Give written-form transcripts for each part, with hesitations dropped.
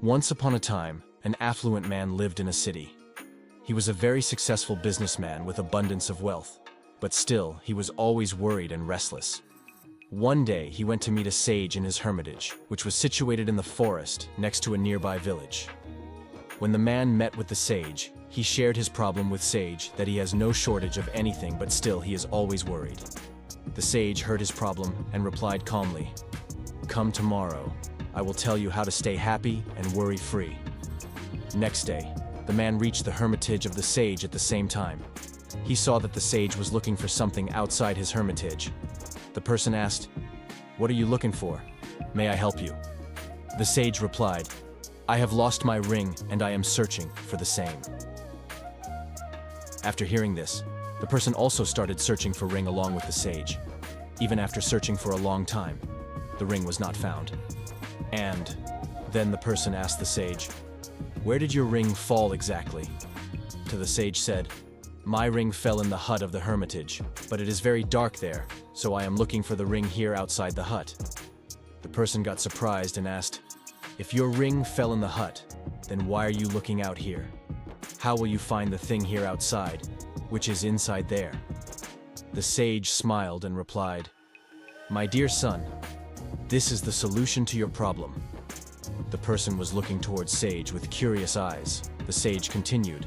Once upon a time, an affluent man lived in a city. He was a very successful businessman with abundance of wealth, but still, he was always worried and restless. One day, he went to meet a sage in his hermitage, which was situated in the forest next to a nearby village. When the man met with the sage, he shared his problem with Sage that he has no shortage of anything, but still he is always worried. The sage heard his problem and replied calmly, "Come tomorrow. I will tell you how to stay happy and worry-free." Next day, the man reached the hermitage of the sage at the same time. He saw that the sage was looking for something outside his hermitage. The person asked, "What are you looking for? May I help you?" The sage replied, "I have lost my ring and I am searching for the same." After hearing this, the person also started searching for ring along with the sage. Even after searching for a long time, the ring was not found. And then the person asked the sage, "Where did your ring fall exactly?" To the sage said, "My ring fell in the hut of the hermitage, but it is very dark there, so I am looking for the ring here outside the hut." The person got surprised and asked, "If your ring fell in the hut, then why are you looking out here? How will you find the thing here outside, which is inside there?" The sage smiled and replied, "My dear son, this is the solution to your problem." The person was looking towards Sage with curious eyes. The sage continued,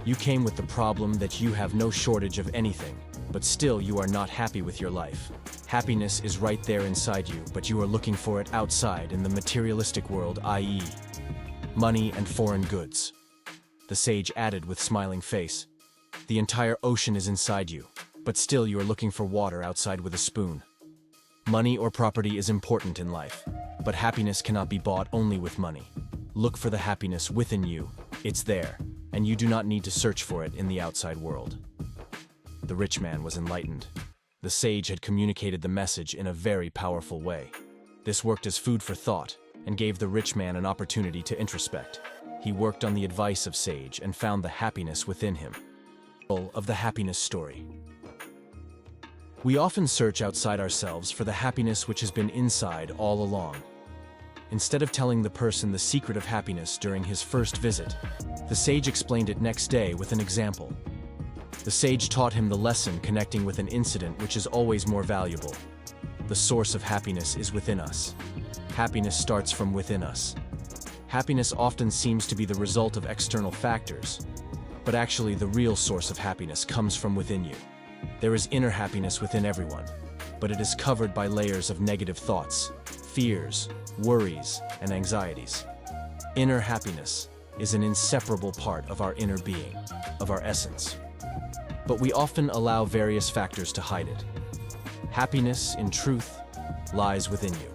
"You came with the problem that you have no shortage of anything, but still you are not happy with your life. Happiness is right there inside you, but you are looking for it outside in the materialistic world, i.e., money and foreign goods." The sage added with smiling face, "The entire ocean is inside you, but still you are looking for water outside with a spoon. Money or property is important in life, but happiness cannot be bought only with money. Look for the happiness within you. It's there, and you do not need to search for it in the outside world." The rich man was enlightened. The sage had communicated the message in a very powerful way. This worked as food for thought and gave the rich man an opportunity to introspect. He worked on the advice of Sage and found the happiness within him. Of the happiness story. We often search outside ourselves for the happiness which has been inside all along. Instead of telling the person the secret of happiness during his first visit, the sage explained it next day with an example. The sage taught him the lesson connecting with an incident which is always more valuable. The source of happiness is within us. Happiness starts from within us. Happiness often seems to be the result of external factors, but actually the real source of happiness comes from within you. There is inner happiness within everyone, but it is covered by layers of negative thoughts, fears, worries, and anxieties. Inner happiness is an inseparable part of our inner being, of our essence. But we often allow various factors to hide it. Happiness, in truth, lies within you,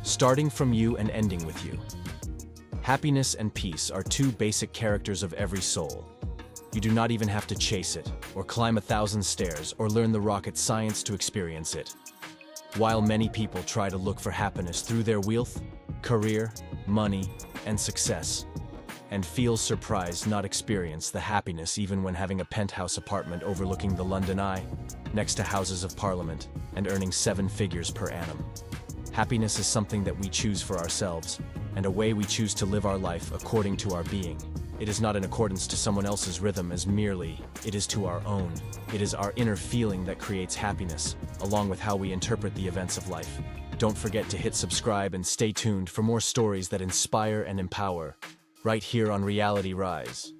starting from you and ending with you. Happiness and peace are two basic characters of every soul. You do not even have to chase it, or climb 1,000 stairs, or learn the rocket science to experience it. While many people try to look for happiness through their wealth, career, money, and success, and feel surprised not experience the happiness even when having a penthouse apartment overlooking the London Eye, next to Houses of Parliament, and earning 7 figures per annum. Happiness is something that we choose for ourselves, and a way we choose to live our life according to our being. It is not in accordance to someone else's rhythm as merely, it is to our own. It is our inner feeling that creates happiness, along with how we interpret the events of life. Don't forget to hit subscribe and stay tuned for more stories that inspire and empower, right here on Reality Rise.